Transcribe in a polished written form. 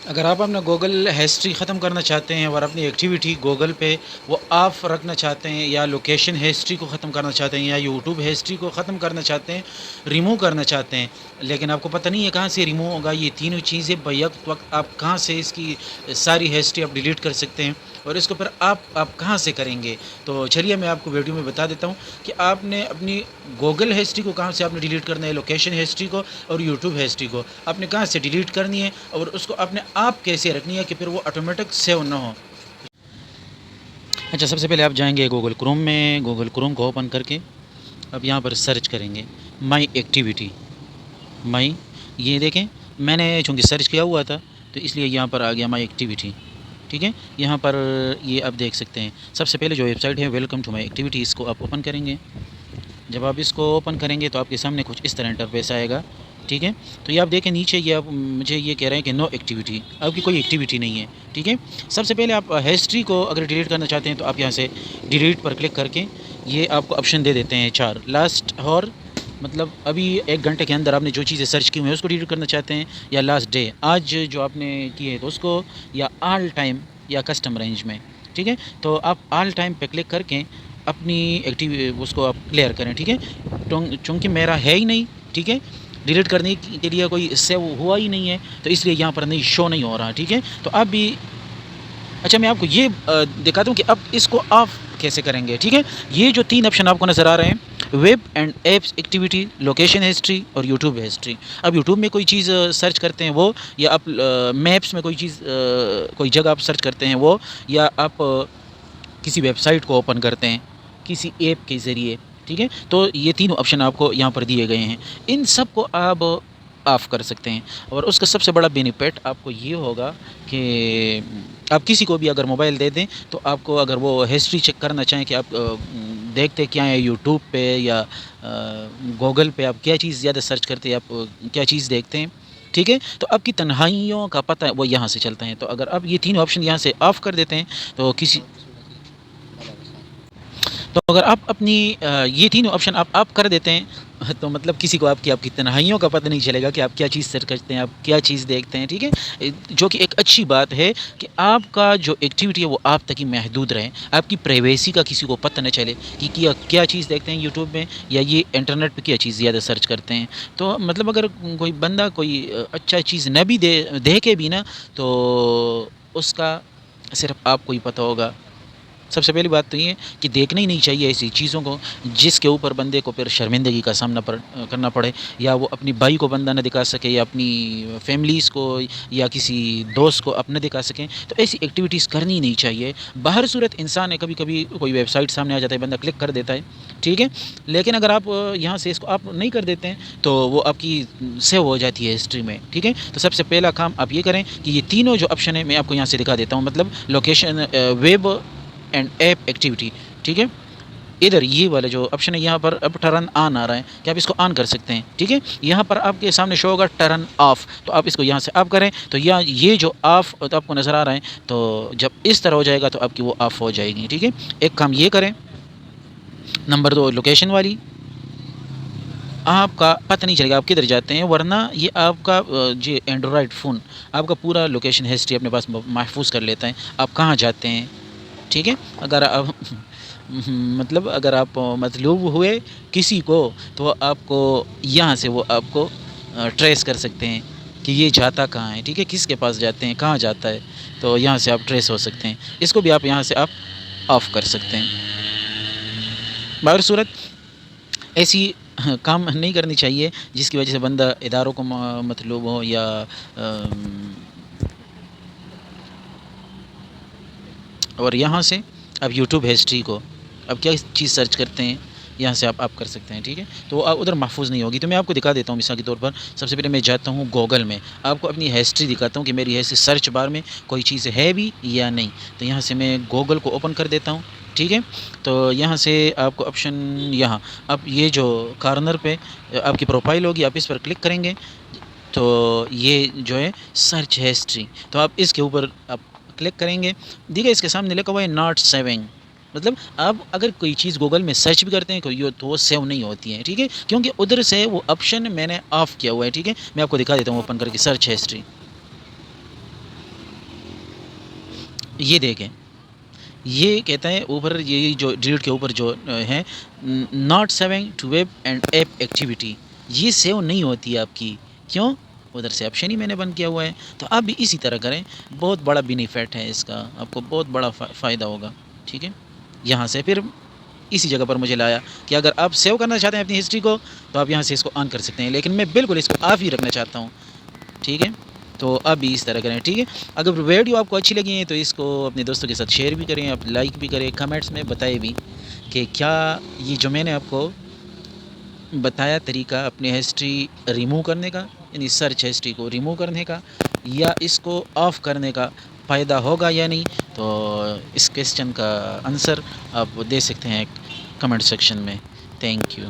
اگر آپ اپنا گوگل ہسٹری ختم کرنا چاہتے ہیں اور اپنی ایکٹیویٹی گوگل پہ وہ آف رکھنا چاہتے ہیں، یا لوکیشن ہسٹری کو ختم کرنا چاہتے ہیں، یا یوٹیوب ہسٹری کو ختم کرنا چاہتے ہیں، ریموو کرنا چاہتے ہیں، لیکن آپ کو پتہ نہیں ہے کہاں سے ریموو ہوگا، یہ تینوں چیزیں بیک وقت آپ کہاں سے اس کی ساری ہسٹری آپ ڈیلیٹ کر سکتے ہیں، اور اس کو پھر آپ کہاں سے کریں گے؟ تو چلیے میں آپ کو ویڈیو میں بتا دیتا ہوں کہ آپ نے اپنی گوگل ہسٹری کو کہاں سے آپ نے ڈیلیٹ کرنا ہے، لوکیشن ہسٹری کو اور یوٹیوب ہسٹری کو آپ نے کہاں سے ڈیلیٹ کرنی ہے، اور اس کو اپنے آپ کیسے رکھنی ہے کہ پھر وہ آٹومیٹک سیو نہ ہو۔ اچھا، سب سے پہلے آپ جائیں گے گوگل کروم میں، گوگل کروم کو اوپن کر کے اب یہاں پر سرچ کریں گے مائی ایکٹیویٹی۔ مائی، یہ دیکھیں میں نے چونکہ سرچ کیا ہوا تھا تو اس لیے یہاں پر آ گیا مائی ایکٹیویٹی، ٹھیک ہے۔ یہاں پر یہ آپ دیکھ سکتے ہیں سب سے پہلے جو ویب سائٹ ہے ویلکم ٹو مائی ایکٹیویٹی، اس کو آپ اوپن کریں گے۔ جب آپ اس کو اوپن کریں گے تو آپ کے سامنے کچھ اس طرح انٹرفیس آئے گا، ٹھیک ہے۔ تو یہ آپ دیکھیں نیچے یہ آپ مجھے یہ کہہ رہے ہیں کہ نو ایکٹیویٹی، آپ کی کوئی ایکٹیویٹی نہیں ہے، ٹھیک ہے۔ سب سے پہلے آپ ہسٹری کو اگر ڈیلیٹ کرنا چاہتے ہیں تو آپ یہاں سے ڈیلیٹ پر کلک کر کے یہ آپ کو آپشن دے دیتے ہیں 4 لاسٹ، اور مطلب ابھی 1 گھنٹے کے اندر آپ نے جو چیزیں سرچ کی ہوئی ہیں اس کو ڈیلیٹ کرنا چاہتے ہیں، یا لاسٹ ڈے آج جو آپ نے کی ہے تو اس کو، یا آل ٹائم یا کسٹم رینج میں، ٹھیک ہے۔ تو آپ آل ٹائم پہ کلک کر کے اپنی اس کو آپ کلیئر کریں، ٹھیک ہے۔ چونکہ میرا ہے ہی نہیں، ٹھیک ہے، ڈیلیٹ کرنے کے لیے کوئی سیو ہوا ہی نہیں ہے تو اس لیے یہاں پر نہیں شو نہیں ہو رہا، ٹھیک ہے۔ تو آپ بھی، اچھا میں آپ کو یہ دکھاتا ہوں کہ اب اس کو آف کیسے کریں گے، ٹھیک ہے۔ یہ جو 3 آپشن آپ کو نظر آ رہے ہیں، web and apps activity, location history اور یوٹیوب ہسٹری۔ اب یوٹیوب میں کوئی چیز سرچ کرتے ہیں وہ، یا آپ میپس میں کوئی چیز کوئی جگہ آپ سرچ کرتے ہیں وہ، یا آپ کسی ویب سائٹ کو اوپن کرتے ہیں کسی ایپ کے ذریعے، ٹھیک ہے۔ تو یہ تینوں آپشن آپ کو یہاں پر دیے گئے ہیں، ان سب کو آپ آف کر سکتے ہیں، اور اس کا سب سے بڑا بینیفٹ آپ کو یہ ہوگا کہ آپ کسی کو بھی اگر موبائل دے دیں تو آپ کو اگر وہ ہسٹری چیک کرنا چاہیں کہ آپ دیکھتے کیا ہے یوٹیوب پہ یا گوگل پہ، آپ کیا چیز زیادہ سرچ کرتے ہیں، آپ کیا چیز دیکھتے ہیں، ٹھیک ہے، تو آپ کی تنہائیوں کا پتہ وہ یہاں سے چلتا ہے۔ تو اگر آپ یہ تینوں آپشن یہاں سے آف کر دیتے ہیں تو تو اگر آپ اپنی یہ تینوں آپشن آپ کر دیتے ہیں تو مطلب کسی کو آپ کی تنہائیوں کا پتہ نہیں چلے گا کہ آپ کیا چیز سرچ کرتے ہیں، آپ کیا چیز دیکھتے ہیں، ٹھیک ہے، جو کہ ایک اچھی بات ہے کہ آپ کا جو ایکٹیویٹی ہے وہ آپ تک ہی محدود رہے، آپ کی پرائیویسی کا کسی کو پتہ نہ چلے کہ کیا چیز دیکھتے ہیں یوٹیوب میں، یا یہ انٹرنیٹ پہ کیا چیز زیادہ سرچ کرتے ہیں۔ تو مطلب اگر کوئی بندہ کوئی اچھا چیز نہ بھی دیکھے بھی نا، تو اس کا صرف آپ کو ہی پتہ ہوگا۔ سب سے پہلی بات تو یہ ہے کہ دیکھنا ہی نہیں چاہیے ایسی چیزوں کو جس کے اوپر بندے کو پھر شرمندگی کا سامنا کرنا پڑے، یا وہ اپنی بھائی کو بندہ نہ دکھا سکے، یا اپنی فیملیز کو یا کسی دوست کو اپنا دکھا سکیں، تو ایسی ایکٹیویٹیز کرنی ہی نہیں چاہیے۔ باہر صورت انسان ہے، کبھی کبھی کوئی ویب سائٹ سامنے آ جاتا ہے، بندہ کلک کر دیتا ہے، ٹھیک ہے، لیکن اگر آپ یہاں سے اس کو آپ نہیں کر دیتے ہیں تو وہ آپ کی سیو ہو جاتی ہے ہسٹری میں، ٹھیک ہے۔ تو سب سے پہلا کام آپ یہ کریں کہ یہ تینوں جو آپشن ہے میں آپ کو یہاں سے دکھا دیتا ہوں، مطلب location, web and app activity, ٹھیک ہے۔ ادھر یہ والا جو آپشن ہے یہاں پر اب ٹرن آن آ رہا ہے کہ آپ اس کو آن کر سکتے ہیں، ٹھیک ہے۔ یہاں پر آپ کے سامنے شو ہوگا ٹرن آف، تو آپ اس کو یہاں سے آف کریں تو یہ جو آف آپ کو نظر آ رہا ہے، تو جب اس طرح ہو جائے گا تو آپ کی وہ آف ہو جائے گی، ٹھیک ہے۔ ایک کام یہ کریں، نمبر 2 لوکیشن والی، آپ کا پتہ نہیں چلے گا آپ کدھر جاتے ہیں، ورنہ یہ آپ کا جو اینڈرائڈ فون آپ کا پورا لوکیشن ہسٹری اپنے پاس محفوظ کر لیتا ہے، آپ کہاں جاتے ہیں، ٹھیک ہے۔ اگر آپ مطلب اگر آپ مطلوب ہوئے کسی کو تو آپ کو یہاں سے وہ آپ کو ٹریس کر سکتے ہیں کہ یہ جاتا کہاں ہے، ٹھیک ہے، کس کے پاس جاتے ہیں، کہاں جاتا ہے، تو یہاں سے آپ ٹریس ہو سکتے ہیں۔ اس کو بھی آپ یہاں سے آپ آف کر سکتے ہیں۔ باہر صورت ایسی کام نہیں کرنی چاہیے جس کی وجہ سے بندہ اداروں کو مطلوب ہو، یا اور یہاں سے اب یوٹیوب ہسٹری کو اب کیا چیز سرچ کرتے ہیں یہاں سے آپ کر سکتے ہیں، ٹھیک ہے۔ تو آپ ادھر محفوظ نہیں ہوگی، تو میں آپ کو دکھا دیتا ہوں مثال کے طور پر۔ سب سے پہلے میں جاتا ہوں گوگل میں، آپ کو اپنی ہسٹری دکھاتا ہوں کہ میری ہسٹری سرچ بار میں کوئی چیز ہے بھی یا نہیں۔ تو یہاں سے میں گوگل کو اوپن کر دیتا ہوں، ٹھیک ہے۔ تو یہاں سے آپ کو آپشن، یہاں اب یہ جو کارنر پہ آپ کی پروفائل ہوگی، آپ اس پر کلک کریں گے تو یہ جو ہے سرچ ہسٹری، تو آپ اس کے اوپر آپ کلک کریں گے، دیکھیں اس کے سامنے لکھا ہوا ہے ناٹ سیونگ، مطلب آپ اگر کوئی چیز گوگل میں سرچ بھی کرتے ہیں تو وہ سیو نہیں ہوتی ہے، ٹھیک ہے، کیونکہ ادھر سے وہ آپشن میں نے آف کیا ہوا ہے، ٹھیک ہے۔ میں آپ کو دکھا دیتا ہوں اوپن کر کے سرچ ہسٹری، یہ دیکھیں، یہ کہتا ہے اوپر، یہ جو ڈیلیٹ کے اوپر جو ہے not saving to web and app activity, یہ سیو نہیں ہوتی ہے آپ کی، کیوں؟ ادھر سے آپشن ہی میں نے بند کیا ہوا ہے۔ تو آپ بھی اسی طرح کریں، بہت بڑا بینیفٹ ہے اس کا، آپ کو بہت بڑا فائدہ ہوگا، ٹھیک ہے۔ یہاں سے پھر اسی جگہ پر مجھے لایا کہ اگر آپ سیو کرنا چاہتے ہیں اپنی ہسٹری کو تو آپ یہاں سے اس کو آن کر سکتے ہیں، لیکن میں بالکل اس کو آف ہی رکھنا چاہتا ہوں، ٹھیک ہے۔ تو اب بھی اس طرح کریں، ٹھیک ہے۔ اگر ویڈیو آپ کو اچھی لگی ہے تو اس کو اپنے دوستوں کے ساتھ شیئر بھی کریں، آپ لائک بھی کریں، کمنٹس میں بتائیں بھی کہ کیا یہ جو میں نے آپ کو بتایا طریقہ اپنی ہسٹری ریموو کرنے کا، یعنی سرچ ہسٹری کو ریموو کرنے کا یا اس کو آف کرنے کا فائدہ ہوگا یا نہیں، تو اس کویسچن کا آنسر آپ دے سکتے ہیں کمنٹ سیکشن میں۔ Thank you.